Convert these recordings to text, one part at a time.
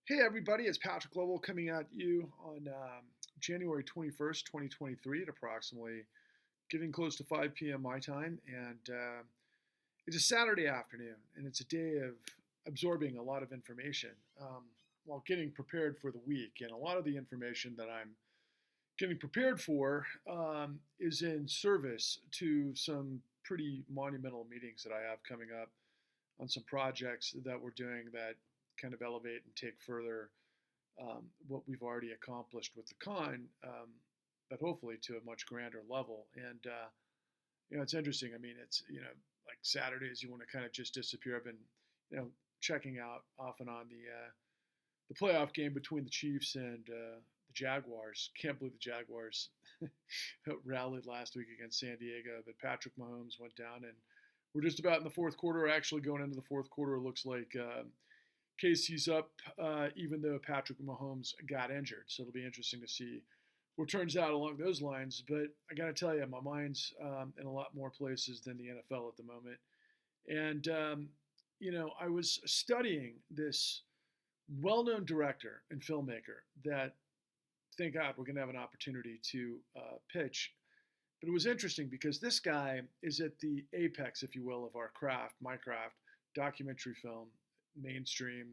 Hey everybody, it's Patrick Lovell coming at you on January 21st, 2023 at approximately getting close to 5 p.m. my time. And it's a Saturday afternoon and it's a day of absorbing a lot of information while getting prepared for the week. And a lot of the information that I'm getting prepared for is in service to some pretty monumental meetings that I have coming up on some projects that we're doing that kind of elevate and take further what we've already accomplished with the con, but hopefully to a much grander level. And it's interesting. I mean, it's like Saturdays, you want to kind of just disappear. I've been checking out off and on the playoff game between the Chiefs and the Jaguars. Can't believe the Jaguars rallied last week against San Diego, but Patrick Mahomes went down, and we're just about in the fourth quarter. Actually, going into the fourth quarter, it looks like Casey's up, even though Patrick Mahomes got injured. So it'll be interesting to see what turns out along those lines. But I got to tell you, my mind's in a lot more places than the NFL at the moment. And, I was studying this well known director and filmmaker that, thank God, we're going to have an opportunity to pitch. But it was interesting because this guy is at the apex, if you will, of our craft, my craft, documentary film, mainstream,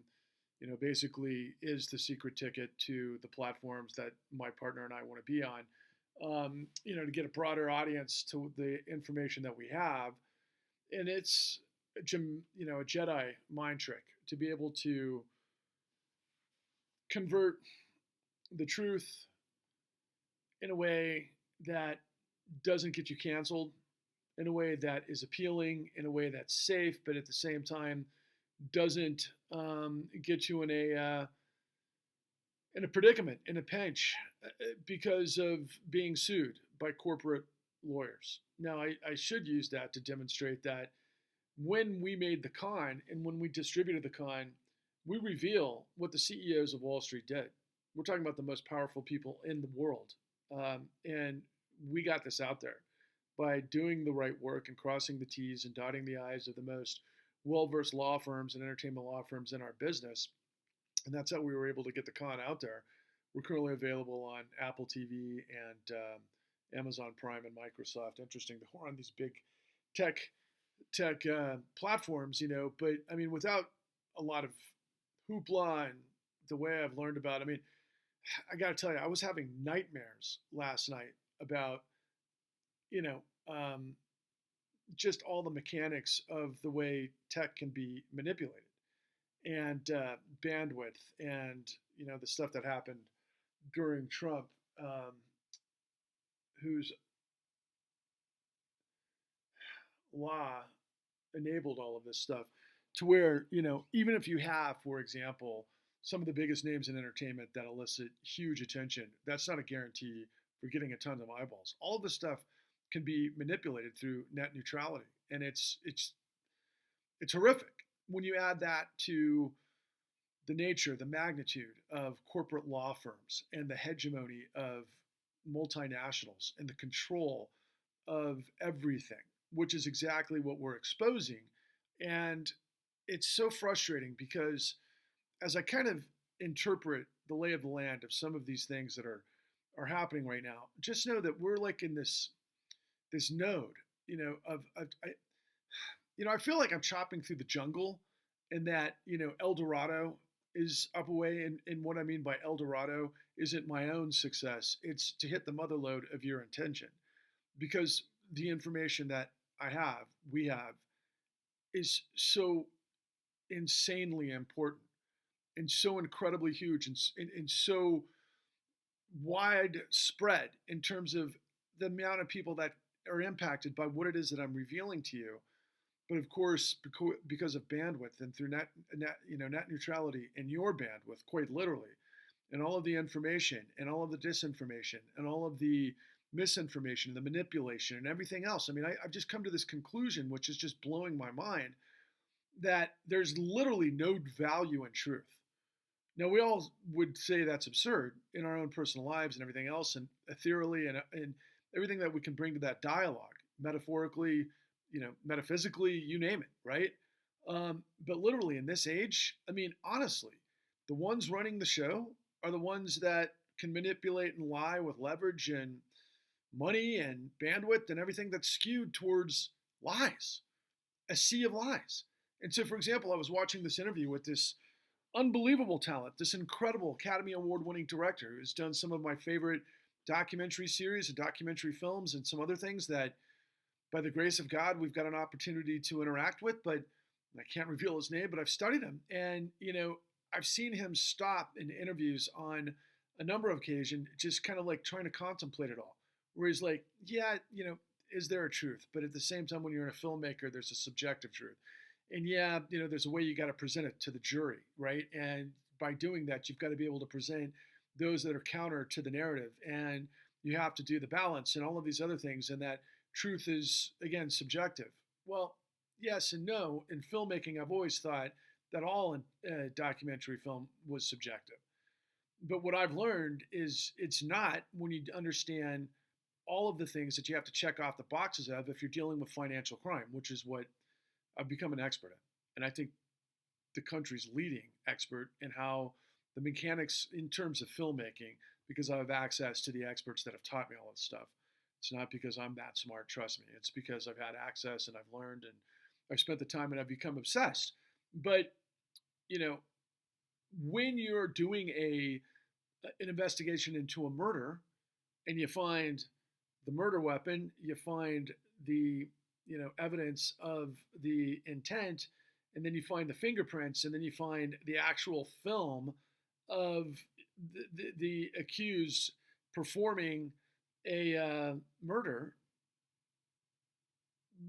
basically is the secret ticket to the platforms that my partner and I want to be on, to get a broader audience to the information that we have. And it's, a Jedi mind trick to be able to convert the truth in a way that doesn't get you canceled, in a way that is appealing, in a way that's safe, but at the same time doesn't get you in a predicament, in a pinch, because of being sued by corporate lawyers. Now, I should use that to demonstrate that when we made the con and when we distributed the con, we reveal what the CEOs of Wall Street did. We're talking about the most powerful people in the world. And we got this out there by doing the right work and crossing the T's and dotting the I's of the most well-versed law firms and entertainment law firms in our business. And that's how we were able to get the con out there. We're currently available on Apple TV and Amazon Prime and Microsoft. Interesting that we're on these big tech platforms, but I mean, without a lot of hoopla and the way I've learned about, I mean, I got to tell you, I was having nightmares last night about, just all the mechanics of the way tech can be manipulated and bandwidth and, the stuff that happened during Trump, whose law enabled all of this stuff to where, even if you have, for example, some of the biggest names in entertainment that elicit huge attention, that's not a guarantee for getting a ton of eyeballs. All of this stuff can be manipulated through net neutrality, and it's horrific when you add that to the nature, the magnitude of corporate law firms and the hegemony of multinationals and the control of everything, which is exactly what we're exposing. And it's so frustrating because as I kind of interpret the lay of the land of some of these things that are happening right now, just know that we're like in this node, I feel like I'm chopping through the jungle, and that El Dorado is up away, and what I mean by El Dorado isn't my own success; it's to hit the mother lode of your intention, because the information that we have, is so insanely important and so incredibly huge and so widespread in terms of the amount of people that are impacted by what it is that I'm revealing to you. But of course, because of bandwidth and through net neutrality and your bandwidth, quite literally, and all of the information and all of the disinformation and all of the misinformation, the manipulation, and everything else. I mean, I've just come to this conclusion, which is just blowing my mind, that there's literally no value in truth. Now, we all would say that's absurd in our own personal lives and everything else, and ethereally, and everything that we can bring to that dialogue, metaphorically, metaphysically, you name it, right? But literally in this age, I mean, honestly, The ones running the show are the ones that can manipulate and lie with leverage and money and bandwidth and everything that's skewed towards lies, a sea of lies. And so, for example, I was watching this interview with this unbelievable talent, this incredible Academy Award winning director who's done some of my favorite documentary series and documentary films and some other things that, by the grace of God, we've got an opportunity to interact with. But I can't reveal his name, but I've studied him. And, I've seen him stop in interviews on a number of occasions, just kind of like trying to contemplate it all. Where he's like, yeah, is there a truth? But at the same time, when you're a filmmaker, there's a subjective truth. And yeah, there's a way you got to present it to the jury, right? And by doing that, you've got to be able to present those that are counter to the narrative. And you have to do the balance and all of these other things. And that truth is, again, subjective. Well, yes and no. In filmmaking, I've always thought that all in documentary film was subjective. But what I've learned is it's not when you understand all of the things that you have to check off the boxes of if you're dealing with financial crime, which is what I've become an expert at. And I think the country's leading expert in how the mechanics in terms of filmmaking, because I have access to the experts that have taught me all this stuff. It's not because I'm that smart, trust me. It's because I've had access and I've learned and I've spent the time and I've become obsessed. But, when you're doing an investigation into a murder and you find the murder weapon, you find the evidence of the intent, and then you find the fingerprints, and then you find the actual film of the accused performing a murder.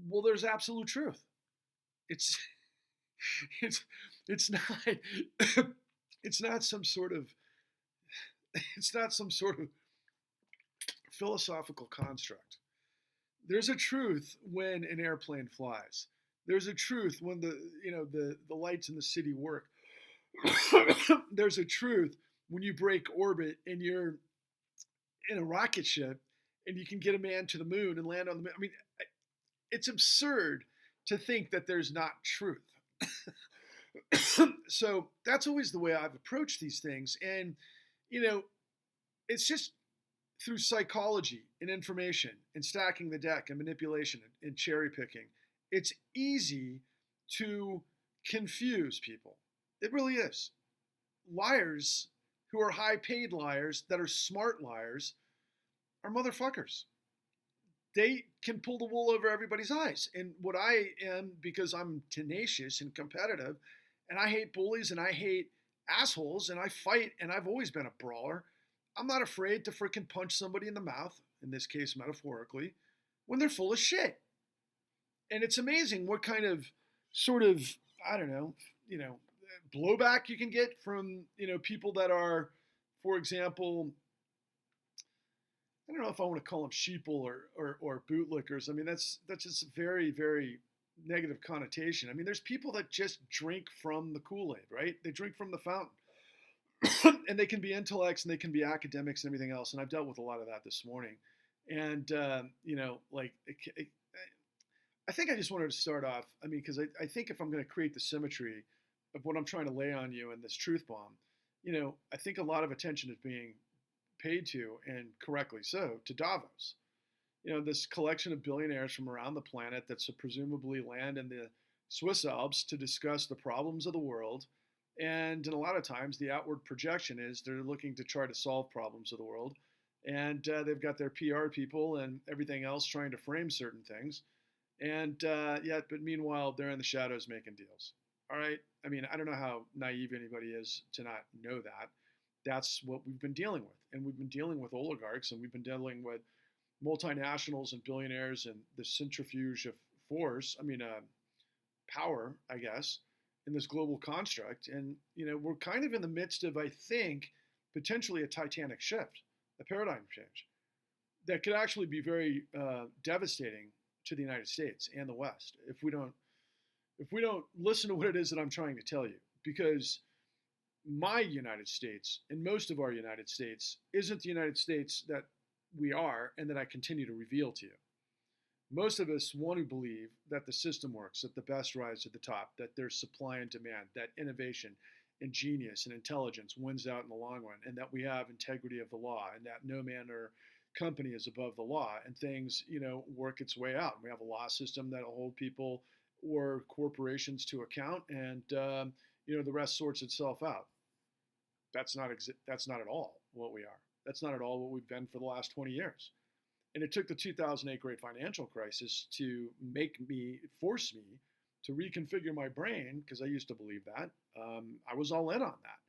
Well, there's absolute truth. It's not it's not some sort of philosophical construct. There's a truth when an airplane flies. There's a truth when the lights in the city work. There's a truth when you break orbit and you're in a rocket ship and you can get a man to the moon and land on the moon. I mean, it's absurd to think that there's not truth. So that's always the way I've approached these things. And, it's just through psychology and information and stacking the deck and manipulation and cherry picking. It's easy to confuse people. It really is. Liars who are high paid liars that are smart liars are motherfuckers. They can pull the wool over everybody's eyes. And what I am, because I'm tenacious and competitive, and I hate bullies and I hate assholes and I fight and I've always been a brawler, I'm not afraid to freaking punch somebody in the mouth, in this case metaphorically, when they're full of shit. And it's amazing what kind of I don't know, blowback you can get from, people that are, for example, I don't know if I want to call them sheeple or bootlickers. I mean, that's just a very, very negative connotation. I mean, there's people that just drink from the Kool-Aid, right? They drink from the fountain. And they can be intellects and they can be academics and everything else. And I've dealt with a lot of that this morning. And, I think I just wanted to start off, because I think if I'm going to create the symmetry of what I'm trying to lay on you in this truth bomb, I think a lot of attention is being paid to, and correctly so, to Davos. This collection of billionaires from around the planet that's presumably land in the Swiss Alps to discuss the problems of the world. And a lot of times the outward projection is they're looking to try to solve problems of the world. And they've got their PR people and everything else trying to frame certain things. And but meanwhile, they're in the shadows making deals. All right. I don't know how naive anybody is to not know that. That's what we've been dealing with. And we've been dealing with oligarchs, and we've been dealing with multinationals and billionaires and the centrifuge of force, power, I guess, in this global construct. And, we're kind of in the midst of, I think, potentially a titanic shift, a paradigm change that could actually be very devastating to the United States and the West if we don't listen to what it is that I'm trying to tell you. Because my United States and most of our United States isn't the United States that we are and that I continue to reveal to you. Most of us want to believe that the system works, that the best rise to the top, that there's supply and demand, that innovation and genius and intelligence wins out in the long run, and that we have integrity of the law, and that no man or company is above the law, and things, work its way out. And we have a law system that'll hold people or corporations to account, and the rest sorts itself out. That's not at all what we are. That's not at all what we've been for the last 20 years. And it took the 2008 great financial crisis to force me to reconfigure my brain, because I used to believe that. I was all in on that.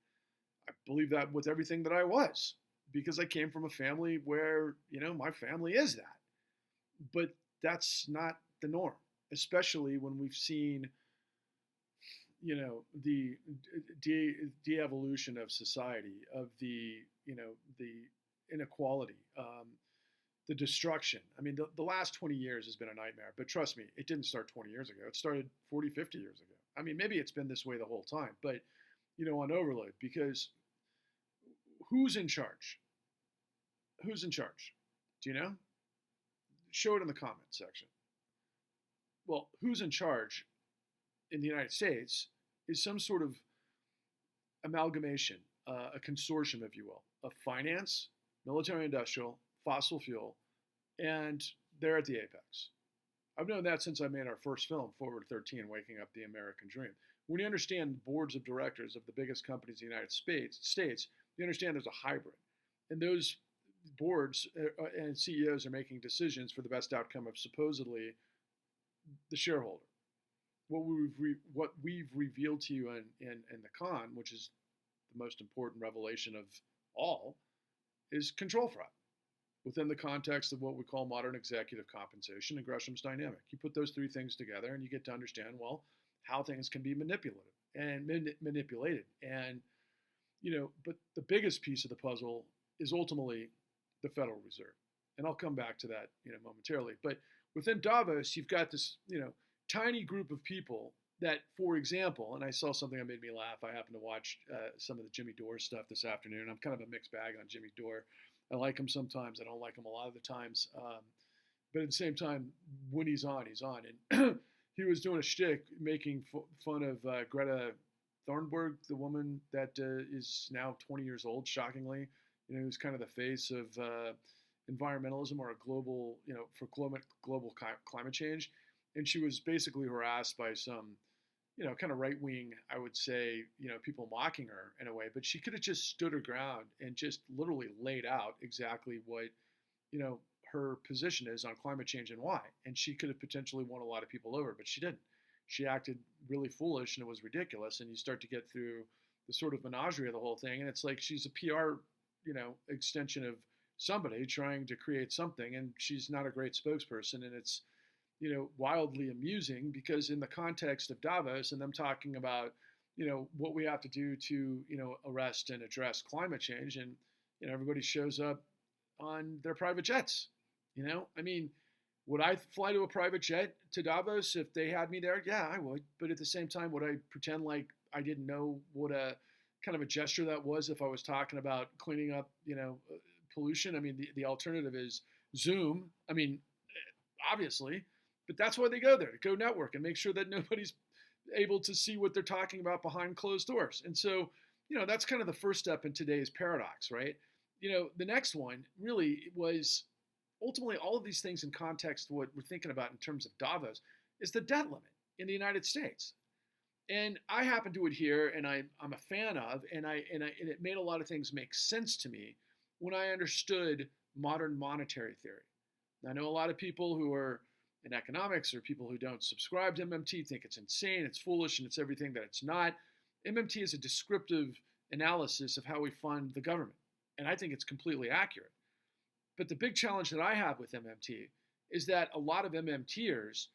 I believed that with everything that I was, because I came from a family where, my family is that. But that's not the norm, especially when we've seen, the de-evolution of society, of the inequality, the destruction. I mean, the last 20 years has been a nightmare, but trust me, it didn't start 20 years ago. It started 40, 50 years ago. I mean, maybe it's been this way the whole time, but, on overload, because who's in charge? Who's in charge? Do you know? Show it in the comments section. Well, who's in charge in the United States is some sort of amalgamation, a consortium, if you will, of finance, military industrial, fossil fuel, and they're at the apex. I've known that since I made our first film, Forward 13, Waking Up the American Dream. When you understand boards of directors of the biggest companies in the United States, you understand there's a hybrid. And those boards and CEOs are making decisions for the best outcome of supposedly the shareholder. What we've revealed to you in the con, which is the most important revelation of all, is control fraud within the context of what we call modern executive compensation and Gresham's dynamic. You put those three things together and you get to understand, well, how things can be manipulated. And, but the biggest piece of the puzzle is ultimately the Federal Reserve. And I'll come back to that, momentarily. But within Davos, you've got this, tiny group of people that, for example, and I saw something that made me laugh. I happened to watch some of the Jimmy Dore stuff this afternoon. I'm kind of a mixed bag on Jimmy Dore. I like him sometimes. I don't like him a lot of the times. But at the same time, when he's on, he's on. And he was doing a shtick making fun of Greta Thunberg, the woman that is now 20 years old, shockingly, who's kind of the face of environmentalism or a global, for global climate change. And she was basically harassed by some, kind of right-wing, I would say, people mocking her in a way. But she could have just stood her ground and just literally laid out exactly what, her position is on climate change and why. And she could have potentially won a lot of people over, but she didn't. She acted really foolish and it was ridiculous. And you start to get through the sort of menagerie of the whole thing. And it's like she's a PR, extension of somebody trying to create something. And she's not a great spokesperson. And it's, wildly amusing because in the context of Davos and them talking about, what we have to do to, arrest and address climate change, and, everybody shows up on their private jets. I mean, would I fly to a private jet to Davos if they had me there? Yeah, I would. But at the same time, would I pretend like I didn't know what a kind of a gesture that was if I was talking about cleaning up, pollution? I mean, the alternative is Zoom. I mean, obviously. But that's why they go there, to go network and make sure that nobody's able to see what they're talking about behind closed doors. And so, that's kind of the first step in today's paradox, right? The next one really was ultimately all of these things in context to what we're thinking about in terms of Davos is the debt limit in the United States. And I happen to adhere, and I'm a fan of, and it made a lot of things make sense to me when I understood modern monetary theory. I know a lot of people who are in economics or people who don't subscribe to MMT think it's insane, it's foolish, and it's everything that it's not. MMT is a descriptive analysis of how we fund the government, and I think it's completely accurate. But the big challenge that I have with MMT is that a lot of MMTers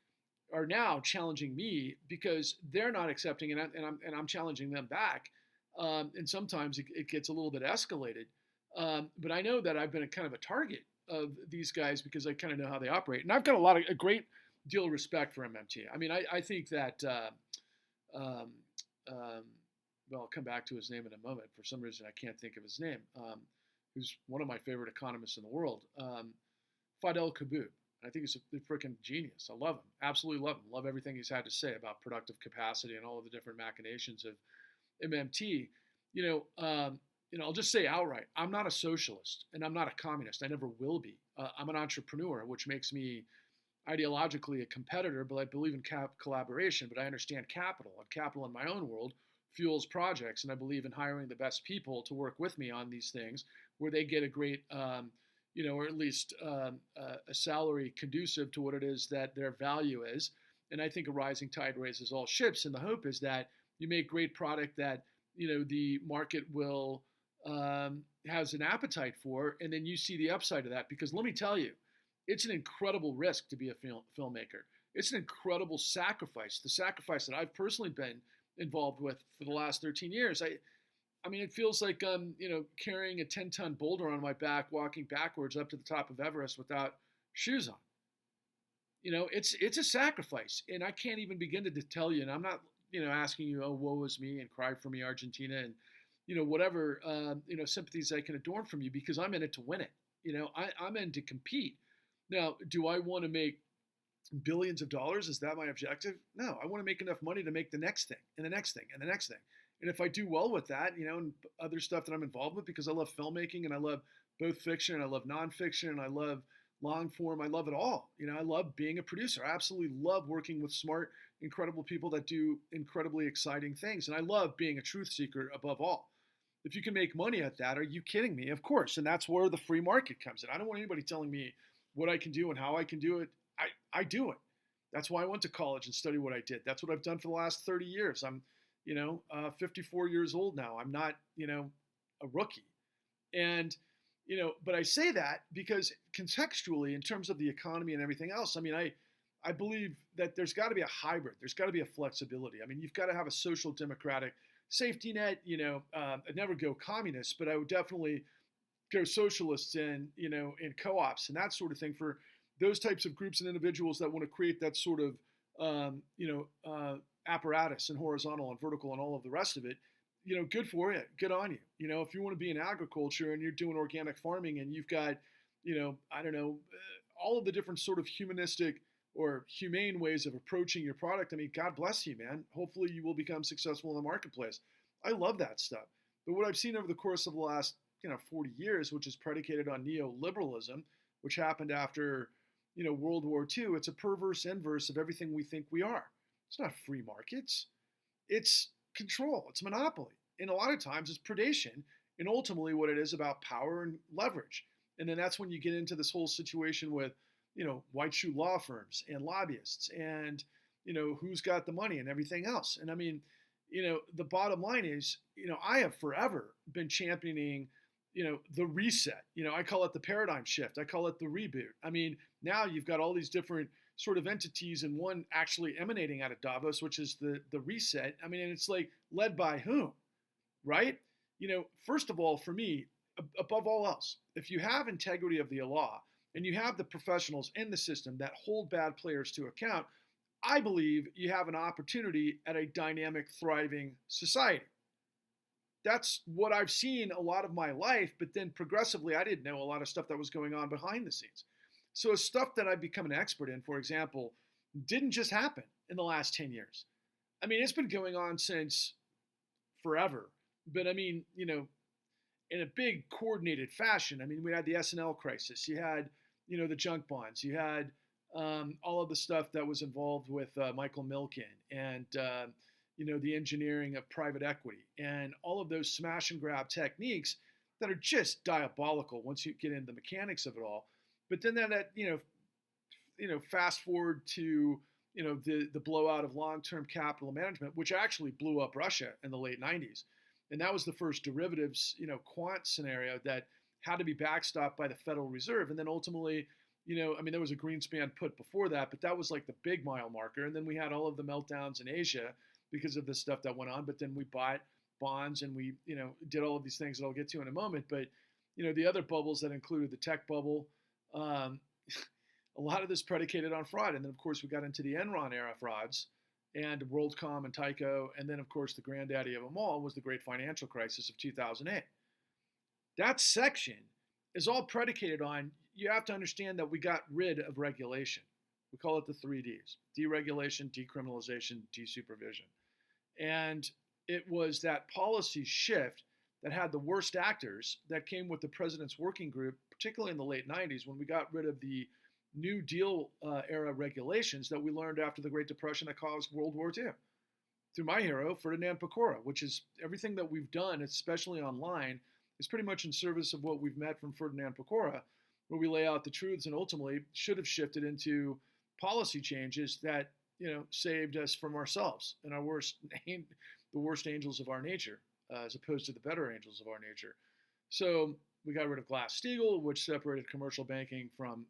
are now challenging me because they're not accepting, and I'm challenging them back. And sometimes it gets a little bit escalated. But I know that I've been a kind of a target of these guys because I kind of know how they operate. And I've got a great deal of respect for MMT. I mean, I think that, well, I'll come back to his name in a moment. For some reason, I can't think of his name, who's one of my favorite economists in the world, Fidel Kabut. I think he's a freaking genius. I love him. Absolutely love him. Love everything he's had to say about productive capacity and all of the different machinations of, MMT, you know, I'll just say outright, I'm not a socialist and I'm not a communist. I never will be. I'm an entrepreneur, which makes me ideologically a competitor, but I believe in collaboration. But I understand capital, and capital in my own world fuels projects, and I believe in hiring the best people to work with me on these things, where they get a great, or at least a salary conducive to what it is that their value is. And I think a rising tide raises all ships, and the hope is that you make great product that the market will has an appetite for, and then you see the upside of that. Because let me tell you, it's an incredible risk to be a filmmaker. It's an incredible sacrifice. The sacrifice that I've personally been involved with for the last 13 years. I mean, it feels like I'm, carrying a 10-ton boulder on my back, walking backwards up to the top of Everest without shoes on. It's a sacrifice, and I can't even begin to tell you. And I'm not, asking you, oh, woe is me, and cry for me, Argentina, and whatever, sympathies I can adorn from you, because I'm in it to win it. I'm in to compete. Now, do I want to make billions of dollars? Is that my objective? No, I want to make enough money to make the next thing and the next thing and the next thing. And if I do well with that, and other stuff that I'm involved with, because I love filmmaking and I love both fiction and I love nonfiction and I love long form, I love it all. I love being a producer. I absolutely love working with smart, incredible people that do incredibly exciting things. And I love being a truth seeker above all. If you can make money at that, are you kidding me? Of course. And that's where the free market comes in. I don't want anybody telling me what I can do and how I can do it. I do it. That's why I went to college and studied what I did. That's what I've done for the last 30 years. I'm, 54 years old now. I'm not, a rookie. And, but I say that because contextually, in terms of the economy and everything else, I mean, I believe that there's got to be a hybrid. There's got to be a flexibility. I mean, you've got to have a social democratic safety net. I'd never go communist, but I would definitely go socialists in co-ops and that sort of thing for those types of groups and individuals that want to create that sort of, apparatus and horizontal and vertical and all of the rest of it. Good for you. Good on you. If you want to be in agriculture and you're doing organic farming and you've got, all of the different sort of humanistic or humane ways of approaching your product. I mean, God bless you, man. Hopefully you will become successful in the marketplace. I love that stuff. But what I've seen over the course of the last, 40 years, which is predicated on neoliberalism, which happened after, World War II, it's a perverse inverse of everything we think we are. It's not free markets. It's control. It's monopoly. And a lot of times it's predation. And ultimately what it is about power and leverage. And then that's when you get into this whole situation with, white shoe law firms and lobbyists and, who's got the money and everything else. And I mean, the bottom line is, I have forever been championing, the reset. I call it the paradigm shift. I call it the reboot. I mean, now you've got all these different sort of entities and one actually emanating out of Davos, which is the reset. I mean, and it's like led by whom, right? First of all, for me, above all else, if you have integrity of the law and you have the professionals in the system that hold bad players to account, I believe you have an opportunity at a dynamic, thriving society. That's what I've seen a lot of my life, but then progressively, I didn't know a lot of stuff that was going on behind the scenes. So stuff that I've become an expert in, for example, didn't just happen in the last 10 years. I mean, it's been going on since forever. But I mean, in a big coordinated fashion. I mean, we had the S&L crisis. You had, the junk bonds. You had all of the stuff that was involved with Michael Milken and, the engineering of private equity and all of those smash and grab techniques that are just diabolical once you get into the mechanics of it all. But then fast forward to, the blowout of long-term capital management, which actually blew up Russia in the late 90s. And that was the first derivatives, quant scenario that had to be backstopped by the Federal Reserve. And then ultimately, there was a Greenspan put before that, but that was like the big mile marker. And then we had all of the meltdowns in Asia because of the stuff that went on. But then we bought bonds and we, did all of these things that I'll get to in a moment. But, the other bubbles that included the tech bubble, a lot of this predicated on fraud. And then, of course, we got into the Enron era frauds and WorldCom and Tyco. And then, of course, the granddaddy of them all was the great financial crisis of 2008. That section is all predicated on, you have to understand that we got rid of regulation. We call it the 3 Ds: deregulation, decriminalization, desupervision. And it was that policy shift that had the worst actors that came with the president's working group, particularly in the late 90s when we got rid of the New Deal era regulations that we learned after the Great Depression that caused World War II. Through my hero, Ferdinand Pecora, which is everything that we've done, especially online, is pretty much in service of what we've met from Ferdinand Pecora, where we lay out the truths and ultimately should have shifted into policy changes that saved us from ourselves and our the worst angels of our nature, as opposed to the better angels of our nature. So we got rid of Glass-Steagall, which separated commercial banking from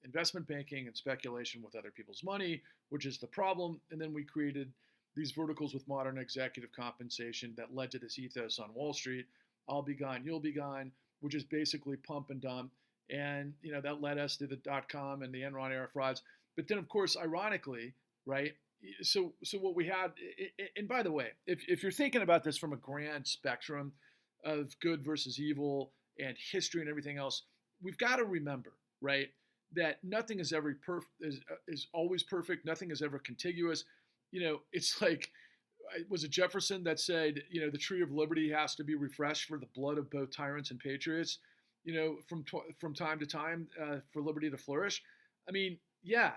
investment banking and speculation with other people's money, which is the problem. And then we created these verticals with modern executive compensation that led to this ethos on Wall Street: I'll be gone, you'll be gone, which is basically pump and dump. And that led us to the .com and the Enron era frauds. But then, of course, ironically, right? So what we had, and by the way, if you're thinking about this from a grand spectrum of good versus evil and history and everything else, we've got to remember, right, that nothing is ever is always perfect. Nothing is ever contiguous. It's like, was it Jefferson that said, the tree of liberty has to be refreshed for the blood of both tyrants and patriots, from time to time, for liberty to flourish? I mean, yeah,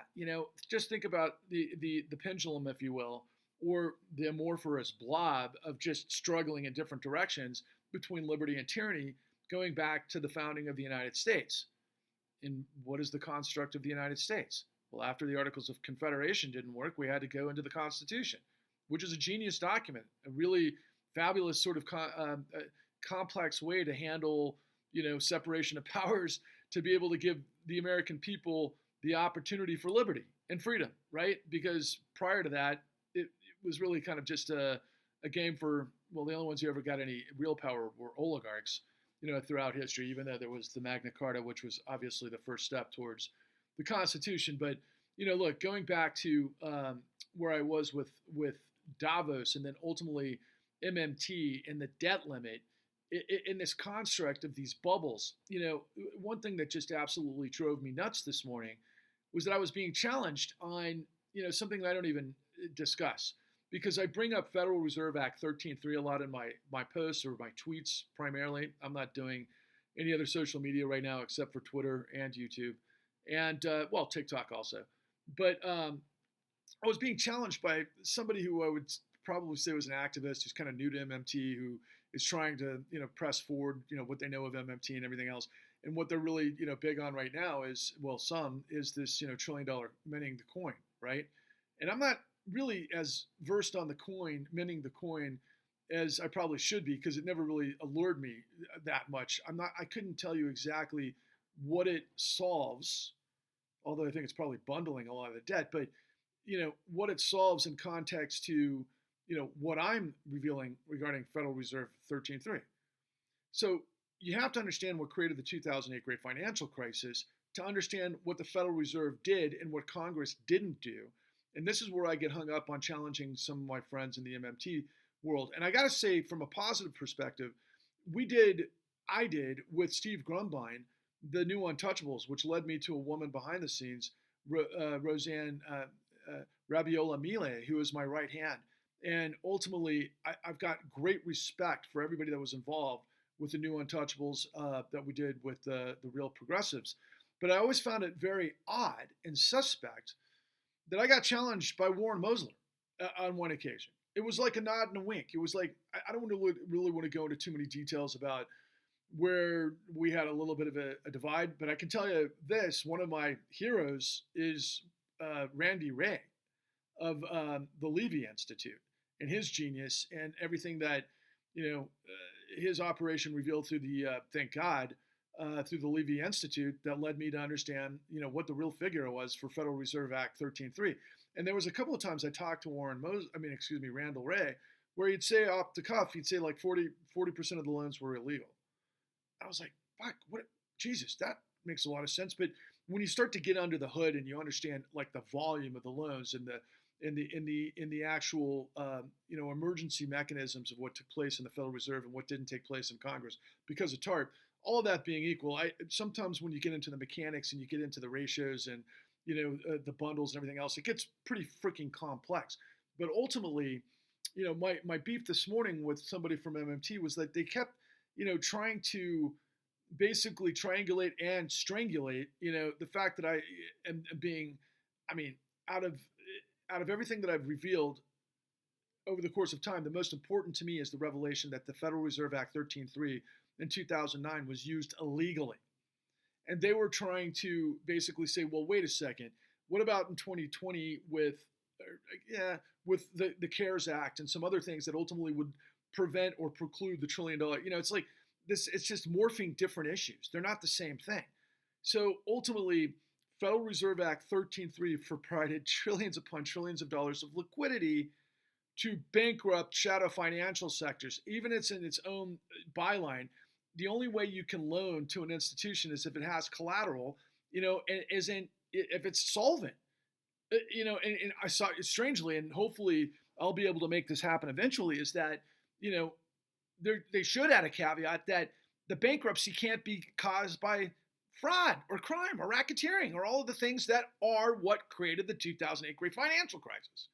just think about the pendulum, if you will, or the amorphous blob of just struggling in different directions between liberty and tyranny, going back to the founding of the United States. And what is the construct of the United States? Well, after the Articles of Confederation didn't work, we had to go into the Constitution, which is a genius document, a really fabulous sort of complex way to handle, separation of powers, to be able to give the American people the opportunity for liberty and freedom, right? Because prior to that, it was really kind of just a game for, well, the only ones who ever got any real power were oligarchs, throughout history, even though there was the Magna Carta, which was obviously the first step towards the Constitution. But, look, going back to where I was with Davos and then ultimately MMT and the debt limit, in this construct of these bubbles, one thing that just absolutely drove me nuts this morning was that I was being challenged on, something that I don't even discuss, because I bring up Federal Reserve Act 13.3 a lot in my posts or my tweets primarily. I'm not doing any other social media right now except for Twitter and YouTube and, TikTok also. But I was being challenged by somebody who I would probably say was an activist who's kind of new to MMT, who is trying to, press forward, what they know of MMT and everything else. And what they're really, big on right now is, is this, $1 trillion minting the coin, right? And I'm not really as versed on the coin, minting the coin, as I probably should be, because it never really allured me that much. I couldn't tell you exactly what it solves, although I think it's probably bundling a lot of the debt, but, what it solves in context to, what I'm revealing regarding Federal Reserve 13.3. So you have to understand what created the 2008 Great Financial Crisis to understand what the Federal Reserve did and what Congress didn't do. And this is where I get hung up on challenging some of my friends in the MMT world. And I got to say, from a positive perspective, I did with Steve Grumbine, the new Untouchables, which led me to a woman behind the scenes, Roseanne Rabiola Mile, who is my right hand. And ultimately, I've got great respect for everybody that was involved with the new Untouchables that we did with the Real Progressives. But I always found it very odd and suspect that I got challenged by Warren Mosler on one occasion. It was like a nod and a wink. It was like, I don't really want to go into too many details about where we had a little bit of a divide, but I can tell you this: one of my heroes is Randy Ray of the Levy Institute and his genius and everything that, his operation revealed through the, thank God, through the Levy Institute that led me to understand, what the real figure was for Federal Reserve Act 13.3. And there was a couple of times I talked to Randall Ray, where he'd say off the cuff, he'd say like 40% of the loans were illegal. I was like, fuck, what? Jesus, that makes a lot of sense. But when you start to get under the hood and you understand like the volume of the loans and the actual emergency mechanisms of what took place in the Federal Reserve and what didn't take place in Congress because of TARP, all of that being equal, sometimes when you get into the mechanics and you get into the ratios and the bundles and everything else, it gets pretty freaking complex. But ultimately, my beef this morning with somebody from MMT was that they kept, trying to basically triangulate and strangulate, the fact that I am being, I mean, out of out of everything that I've revealed over the course of time, the most important to me is the revelation that the Federal Reserve Act 13.3 in 2009 was used illegally. And they were trying to basically say, well, wait a second, what about in 2020 with the CARES Act and some other things that ultimately would prevent or preclude the $1 trillion? It's like this, it's just morphing different issues. They're not the same thing. So ultimately, Federal Reserve Act 13.3 provided trillions upon trillions of dollars of liquidity to bankrupt shadow financial sectors. Even it's in its own byline. The only way you can loan to an institution is if it has collateral, and isn't if it's solvent. And I saw it strangely, and hopefully I'll be able to make this happen eventually, is that, they should add a caveat that the bankruptcy can't be caused by fraud or crime or racketeering or all of the things that are what created the 2008 great financial crisis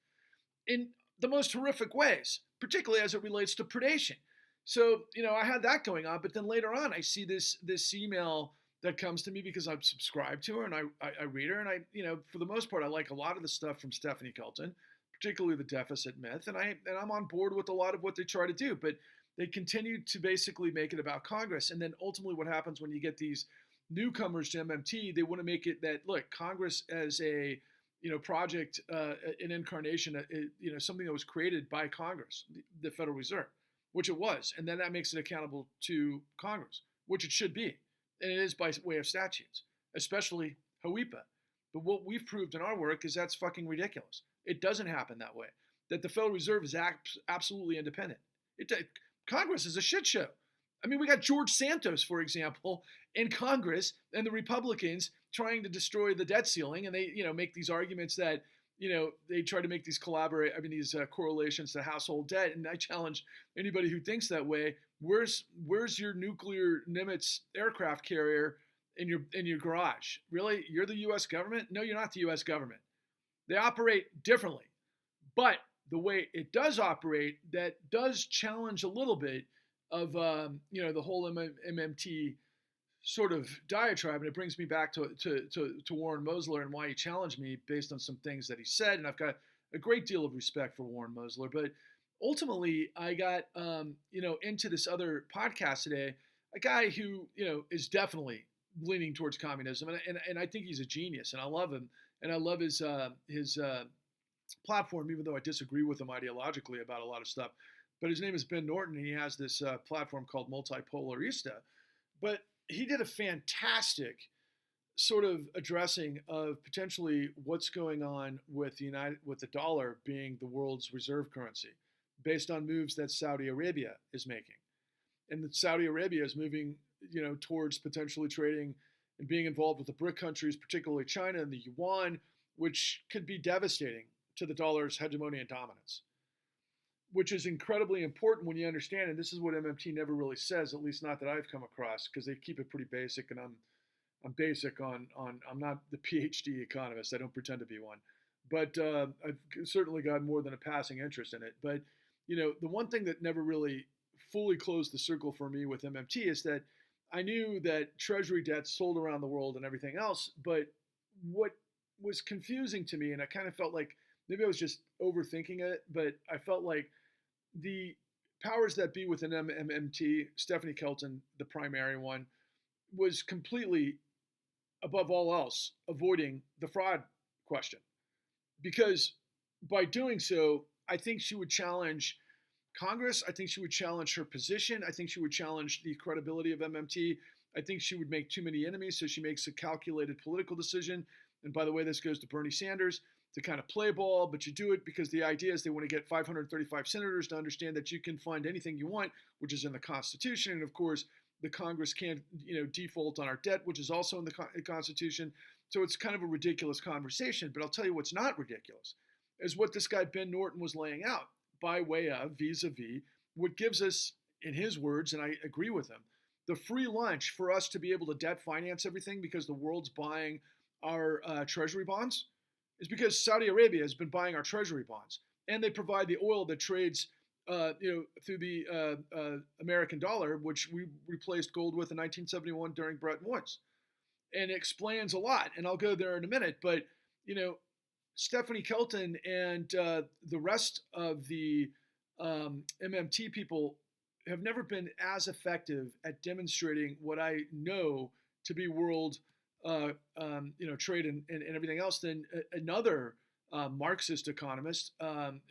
in the most horrific ways, particularly as it relates to predation. So, I had that going on, but then later on, I see this email that comes to me because I'm subscribed to her and I read her, and for the most part, I like a lot of the stuff from Stephanie Kelton, particularly the deficit myth, and I'm on board with a lot of what they try to do, but they continue to basically make it about Congress, and then ultimately, what happens when you get these newcomers to MMT? They want to make it that, look, Congress as a project, an incarnation, something that was created by Congress, the Federal Reserve, which it was, and then that makes it accountable to Congress, which it should be, and it is by way of statutes, especially HOEPA. But what we've proved in our work is that's fucking ridiculous. It doesn't happen that way. That the Federal Reserve is absolutely independent. Congress is a shit show. I mean, we got George Santos, for example, in Congress, and the Republicans trying to destroy the debt ceiling, and they, make these arguments that, they try to make these correlations to household debt. And I challenge anybody who thinks that way. Where's your nuclear Nimitz aircraft carrier in your garage? Really, you're the U.S. government? No, you're not the U.S. government. They operate differently, but the way it does operate, that does challenge a little bit of the whole MMT sort of diatribe, and it brings me back to Warren Mosler and why he challenged me based on some things that he said, and I've got a great deal of respect for Warren Mosler, but ultimately I got into this other podcast today, a guy who is definitely leaning towards communism, and I think he's a genius, and I love him, and I love his platform, even though I disagree with him ideologically about a lot of stuff. But his name is Ben Norton, and he has this platform called Multipolarista. But he did a fantastic sort of addressing of potentially what's going on with the dollar being the world's reserve currency, based on moves that Saudi Arabia is making, and that Saudi Arabia is moving, towards potentially trading and being involved with the BRIC countries, particularly China and the yuan, which could be devastating to the dollar's hegemony and dominance, which is incredibly important when you understand, and this is what MMT never really says, at least not that I've come across, because they keep it pretty basic, and I'm basic on I'm not the PhD economist, I don't pretend to be one, but I've certainly got more than a passing interest in it. But the one thing that never really fully closed the circle for me with MMT is that I knew that treasury debt sold around the world and everything else, but what was confusing to me, and I kind of felt like maybe I was just overthinking it, but I felt like the powers that be within MMT, Stephanie Kelton, the primary one, was completely, above all else, avoiding the fraud question. Because by doing so, I think she would challenge Congress. I think she would challenge her position. I think she would challenge the credibility of MMT. I think she would make too many enemies, so she makes a calculated political decision. And by the way, this goes to Bernie Sanders, to kind of play ball, but you do it because the idea is they want to get 535 senators to understand that you can fund anything you want, which is in the Constitution. And of course, the Congress can't, default on our debt, which is also in the Constitution. So it's kind of a ridiculous conversation. But I'll tell you what's not ridiculous is what this guy Ben Norton was laying out by way of vis-a-vis what gives us, in his words, and I agree with him, the free lunch for us to be able to debt finance everything because the world's buying our treasury bonds, is because Saudi Arabia has been buying our treasury bonds. and they provide the oil that trades, through the American dollar, which we replaced gold with in 1971 during Bretton Woods, and it explains a lot. And I'll go there in a minute, but you know, Stephanie Kelton and the rest of the MMT people have never been as effective at demonstrating what I know to be world, trade and everything else than another Marxist economist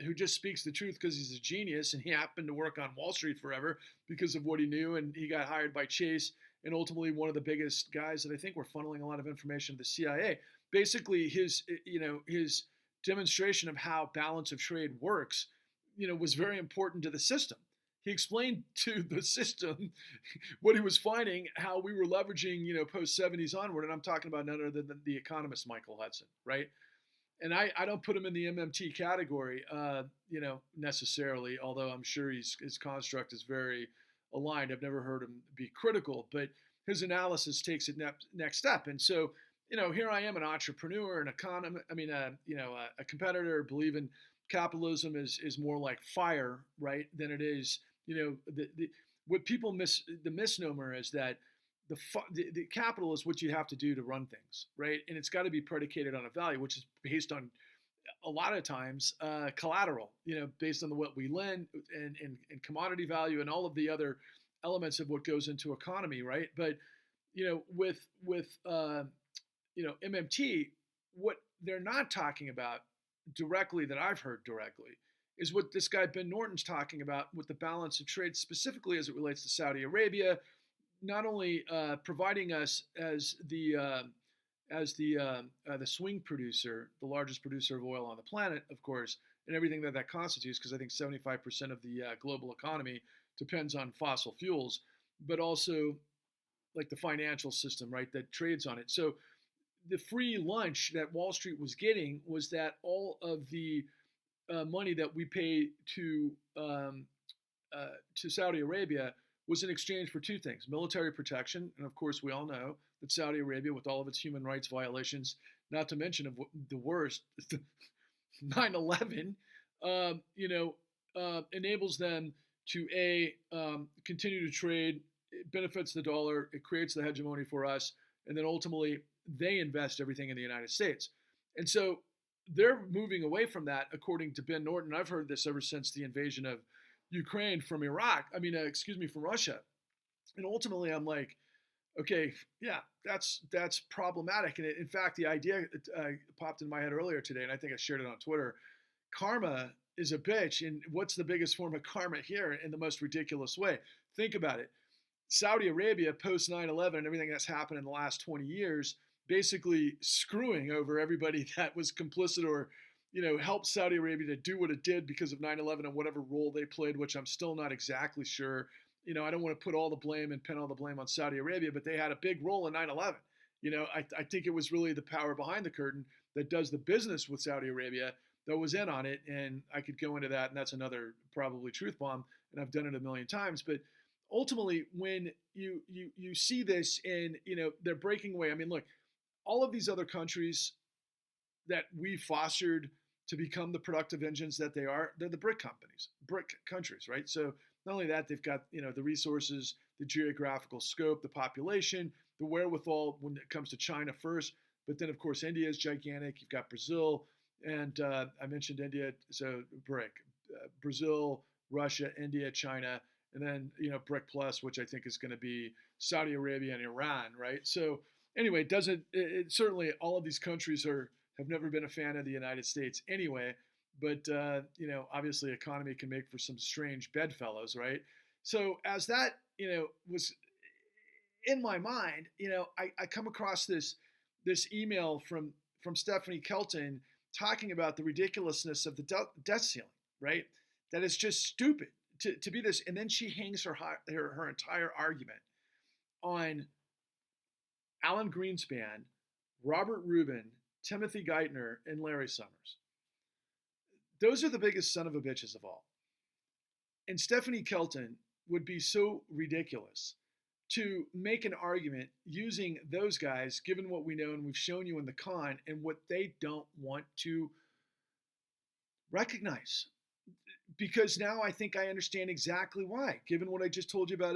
who just speaks the truth because he's a genius and he happened to work on Wall Street forever because of what he knew, and he got hired by Chase and ultimately one of the biggest guys that I think were funneling a lot of information to the CIA. Basically, his demonstration of how balance of trade works, was very important to the system. He explained to the system what he was finding, how we were leveraging, post 70s onward. And I'm talking about none other than the economist Michael Hudson, right? And I don't put him in the MMT category, necessarily, although I'm sure his construct is very aligned. I've never heard him be critical, but his analysis takes it next step. And so, here I am, an entrepreneur, an economist. I mean, a competitor. Believe in capitalism is more like fire, right, than it is. What people the misnomer is that the capital is what you have to do to run things, right, and it's got to be predicated on a value, which is based on a lot of times collateral, based on what we lend and commodity value and all of the other elements of what goes into economy, right? But with MMT, what they're not talking about directly that I've heard directly is what this guy Ben Norton's talking about with the balance of trade, specifically as it relates to Saudi Arabia, not only providing us as the swing producer, the largest producer of oil on the planet, of course, and everything that constitutes, because I think 75% of the global economy depends on fossil fuels, but also like the financial system, right, that trades on it. So the free lunch that Wall Street was getting was that all of the money that we pay to Saudi Arabia was in exchange for two things: military protection, and of course we all know that Saudi Arabia, with all of its human rights violations, not to mention of the worst, 9/11, enables them to continue to trade. It benefits the dollar. It creates the hegemony for us, and then ultimately they invest everything in the United States. And so they're moving away from that, according to Ben Norton. I've heard this ever since the invasion of Ukraine from from Russia. And ultimately I'm like, okay, yeah, that's problematic. And in fact, the idea popped in my head earlier today, and I think I shared it on Twitter. Karma is a bitch. And what's the biggest form of karma here in the most ridiculous way? Think about it. Saudi Arabia, post 9/11 and everything that's happened in the last 20 years, basically screwing over everybody that was complicit or, helped Saudi Arabia to do what it did because of 9/11 and whatever role they played, which I'm still not exactly sure. I don't want to put all the blame and pin all the blame on Saudi Arabia, but they had a big role in 9/11. I think it was really the power behind the curtain that does the business with Saudi Arabia that was in on it. And I could go into that, and that's another probably truth bomb, and I've done it a million times. But ultimately, when you see this and, they're breaking away. I mean, look, all of these other countries that we fostered to become the productive engines that they are, they're the BRIC countries, right? So not only that, they've got, the resources, the geographical scope, the population, the wherewithal when it comes to China first, but then of course India is gigantic. You've got Brazil, and I mentioned India, so BRIC, Brazil, Russia, India, China, and then BRIC Plus, which I think is going to be Saudi Arabia and Iran, right? So anyway, it certainly all of these countries have never been a fan of the United States anyway, but obviously economy can make for some strange bedfellows, right? So as that was in my mind, I come across this email from Stephanie Kelton talking about the ridiculousness of the debt ceiling, right? That is just stupid to be this, and then she hangs her entire argument on Alan Greenspan, Robert Rubin, Timothy Geithner, and Larry Summers. Those are the biggest son of a bitches of all. And Stephanie Kelton would be so ridiculous to make an argument using those guys, given what we know and we've shown you in the con, and what they don't want to recognize, because now I think I understand exactly why, given what I just told you about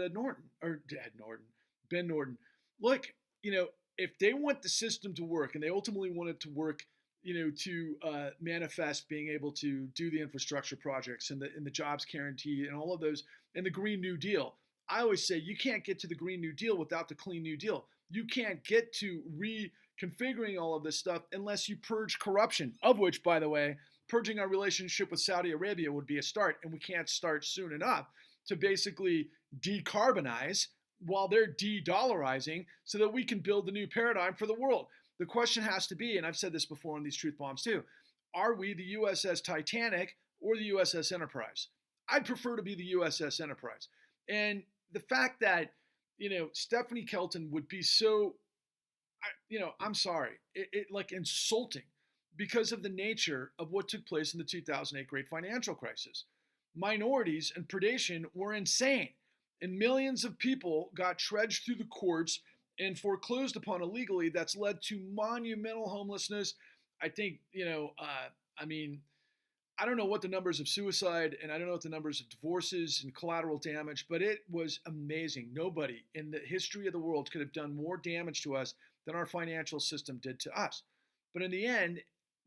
Ben Norton. Look, if they want the system to work and they ultimately want it to work, to manifest being able to do the infrastructure projects and the jobs guarantee and all of those and the Green New Deal. I always say you can't get to the Green New Deal without the Clean New Deal. You can't get to reconfiguring all of this stuff unless you purge corruption, of which, by the way, purging our relationship with Saudi Arabia would be a start, and we can't start soon enough to basically decarbonize while they're de-dollarizing so that we can build the new paradigm for the world. The question has to be, and I've said this before on these truth bombs too, are we the USS Titanic or the USS Enterprise? I'd prefer to be the USS Enterprise. And the fact that, Stephanie Kelton would be so, I'm sorry, like insulting because of the nature of what took place in the 2008 Great Financial Crisis. Minorities and predation were insane, and millions of people got trudged through the courts and foreclosed upon illegally. That's led to monumental homelessness. I think, I don't know what the numbers of suicide and I don't know what the numbers of divorces and collateral damage, but it was amazing. Nobody in the history of the world could have done more damage to us than our financial system did to us. But in the end,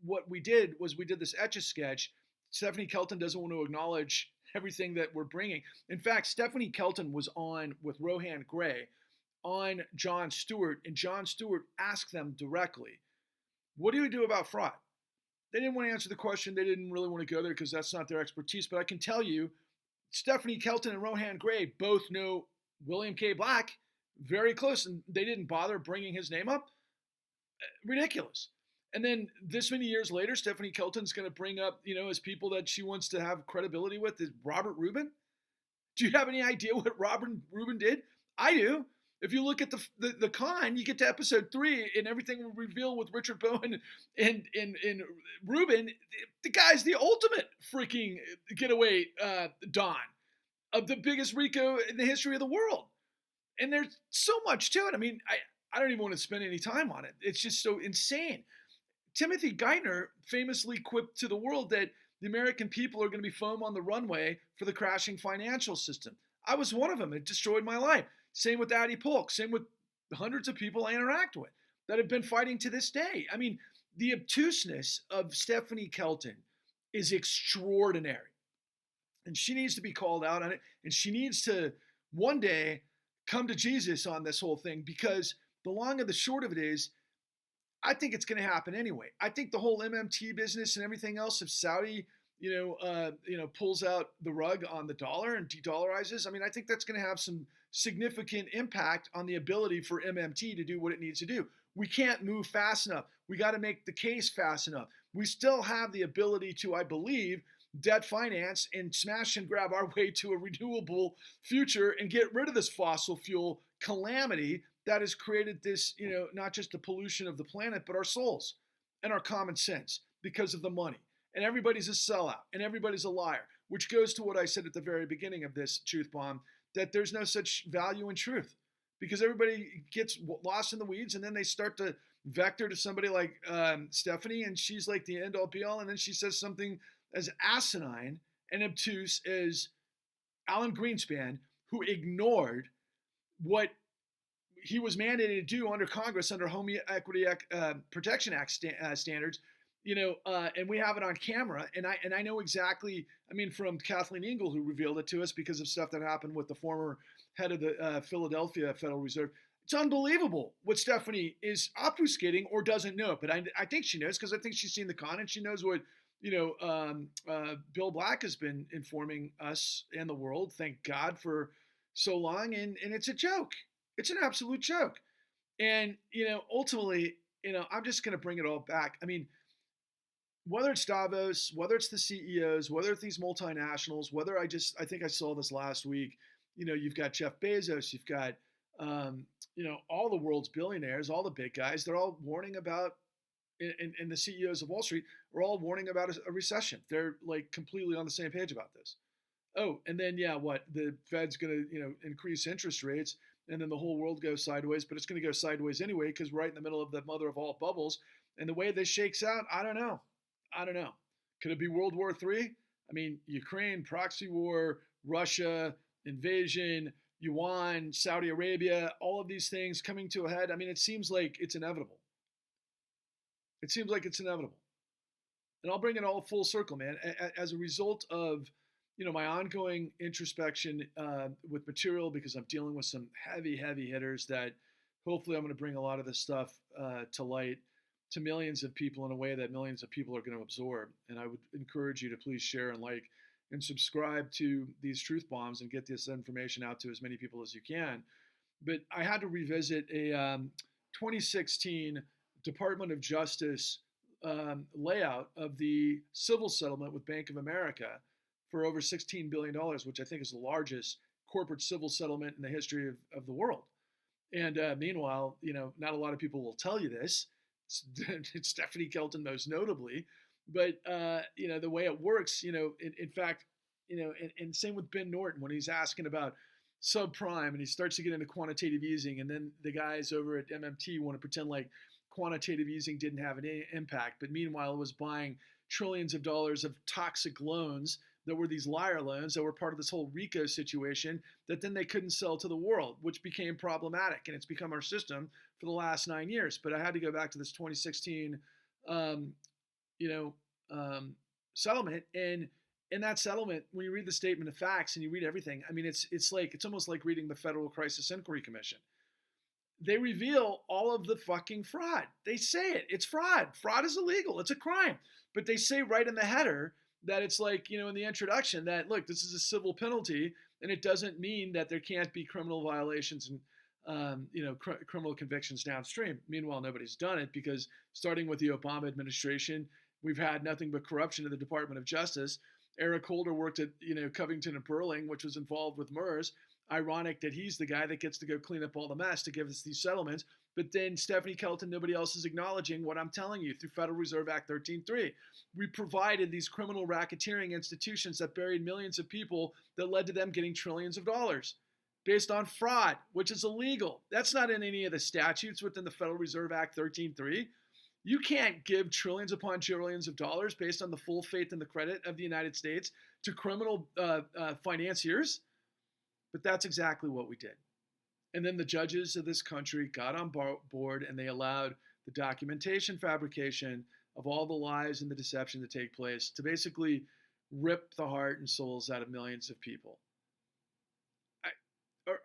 what we did was we did this Etch-a-Sketch. Stephanie Kelton doesn't want to acknowledge everything that we're bringing. In fact, Stephanie Kelton was on with Rohan Gray on Jon Stewart, and Jon Stewart asked them directly, what do we do about fraud? They didn't want to answer the question. They didn't really want to go there because that's not their expertise. But I can tell you, Stephanie Kelton and Rohan Gray both know William K. Black very close, and they didn't bother bringing his name up. Ridiculous. And then this many years later, Stephanie Kelton's going to bring up, as people that she wants to have credibility with, is Robert Rubin. Do you have any idea what Robert Rubin did? I do. If you look at the con, you get to episode 3 and everything will reveal with Richard Bowen and Rubin. The guy's the ultimate freaking getaway Don of the biggest RICO in the history of the world. And there's so much to it. I mean, I don't even want to spend any time on it. It's just so insane. Timothy Geithner famously quipped to the world that the American people are going to be foam on the runway for the crashing financial system. I was one of them. It destroyed my life. Same with Addie Polk. Same with hundreds of people I interact with that have been fighting to this day. I mean, the obtuseness of Stephanie Kelton is extraordinary. And she needs to be called out on it. And she needs to one day come to Jesus on this whole thing, because the long and the short of it is, I think it's going to happen anyway. I think the whole MMT business and everything else, if Saudi, pulls out the rug on the dollar and de-dollarizes, I mean, I think that's going to have some significant impact on the ability for MMT to do what it needs to do. We can't move fast enough. We got to make the case fast enough. We still have the ability to, I believe, debt finance and smash and grab our way to a renewable future and get rid of this fossil fuel calamity that has created this, not just the pollution of the planet, but our souls and our common sense because of the money. And everybody's a sellout and everybody's a liar, which goes to what I said at the very beginning of this truth bomb, that there's no such value in truth, because everybody gets lost in the weeds and then they start to vector to somebody like Stephanie, and she's like the end all be all. And then she says something as asinine and obtuse as Alan Greenspan, who ignored what he was mandated to do under Congress, under Home Equity Protection Act standards, and we have it on camera. And I know exactly, from Kathleen Ingle, who revealed it to us because of stuff that happened with the former head of the Philadelphia Federal Reserve. It's unbelievable what Stephanie is obfuscating or doesn't know. But I think she knows, because I think she's seen the con and she knows what, Bill Black has been informing us and the world, thank God, for so long. And it's a joke. It's an absolute joke. And, ultimately, I'm just going to bring it all back. I mean, whether it's Davos, whether it's the CEOs, whether it's these multinationals, whether I think I saw this last week, you've got Jeff Bezos, you've got, all the world's billionaires, all the big guys, they're all warning about, and the CEOs of Wall Street are all warning about a recession. They're like completely on the same page about this. Oh, and then, the Fed's going to, increase interest rates, and then the whole world goes sideways, but it's going to go sideways anyway, because we're right in the middle of the mother of all bubbles. And the way this shakes out, I don't know. Could it be World War III? I mean, Ukraine, proxy war, Russia, invasion, Yuan, Saudi Arabia, all of these things coming to a head. I mean, it seems like it's inevitable. It seems like it's inevitable. And I'll bring it all full circle, man. As a result of, my ongoing introspection with material, because I'm dealing with some heavy, heavy hitters that hopefully I'm going to bring a lot of this stuff to light to millions of people in a way that millions of people are going to absorb. And I would encourage you to please share and like and subscribe to these truth bombs and get this information out to as many people as you can. But I had to revisit a 2016 Department of Justice layout of the civil settlement with Bank of America for over $16 billion, which I think is the largest corporate civil settlement in the history of the world. And meanwhile, not a lot of people will tell you this. It's Stephanie Kelton most notably, but the way it works, in fact, and same with Ben Norton when he's asking about subprime and he starts to get into quantitative easing, and then the guys over at MMT want to pretend like quantitative easing didn't have any impact, but meanwhile it was buying trillions of dollars of toxic loans that were these liar loans that were part of this whole RICO situation that then they couldn't sell to the world, which became problematic, and it's become our system for the last 9 years. But I had to go back to this 2016, settlement, and in that settlement, when you read the statement of facts and you read everything, I mean, it's almost like reading the Federal Crisis Inquiry Commission. They reveal all of the fucking fraud. They say it. It's fraud. Fraud is illegal. It's a crime. But they say right in the header that it's like, in the introduction that, look, this is a civil penalty, and it doesn't mean that there can't be criminal violations and, criminal convictions downstream. Meanwhile, nobody's done it because starting with the Obama administration, we've had nothing but corruption in the Department of Justice. Eric Holder worked at, Covington and Burling, which was involved with MERS. Ironic that he's the guy that gets to go clean up all the mess to give us these settlements. But then Stephanie Kelton, nobody else is acknowledging what I'm telling you through Federal Reserve Act 13.3. We provided these criminal racketeering institutions that buried millions of people that led to them getting trillions of dollars based on fraud, which is illegal. That's not in any of the statutes within the Federal Reserve Act 13.3. You can't give trillions upon trillions of dollars based on the full faith and the credit of the United States to criminal financiers. But that's exactly what we did. And then the judges of this country got on board and they allowed the documentation fabrication of all the lies and the deception to take place to basically rip the heart and souls out of millions of people.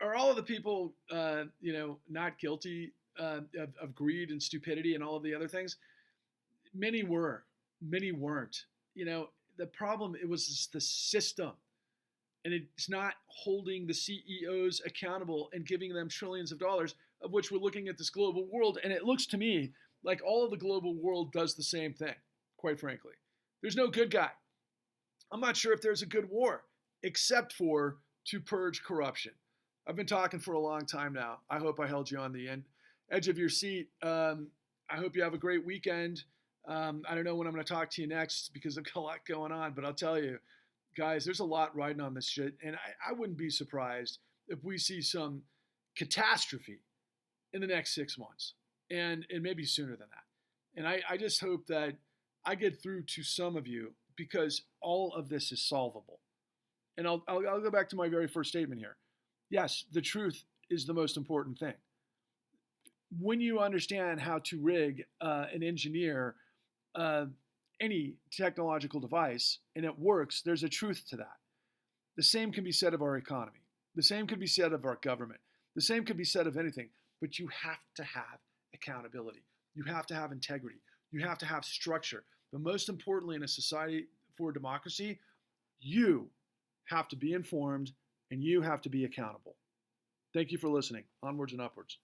Are all of the people, not guilty of greed and stupidity and all of the other things? Many were. Many weren't. The problem, it was the system. And it's not holding the CEOs accountable and giving them trillions of dollars, of which we're looking at this global world. And it looks to me like all of the global world does the same thing, quite frankly. There's no good guy. I'm not sure if there's a good war, except for to purge corruption. I've been talking for a long time now. I hope I held you on the edge of your seat. I hope you have a great weekend. I don't know when I'm going to talk to you next because I've got a lot going on, but I'll tell you, guys, there's a lot riding on this shit, and I wouldn't be surprised if we see some catastrophe in the next 6 months, and maybe sooner than that. And I just hope that I get through to some of you because all of this is solvable. And I'll go back to my very first statement here. Yes, the truth is the most important thing. When you understand how to rig and engineer any technological device, and it works, there's a truth to that. The same can be said of our economy. The same could be said of our government. The same could be said of anything, but you have to have accountability. You have to have integrity. You have to have structure. But most importantly, in a society for democracy, you have to be informed and you have to be accountable. Thank you for listening. Onwards and upwards.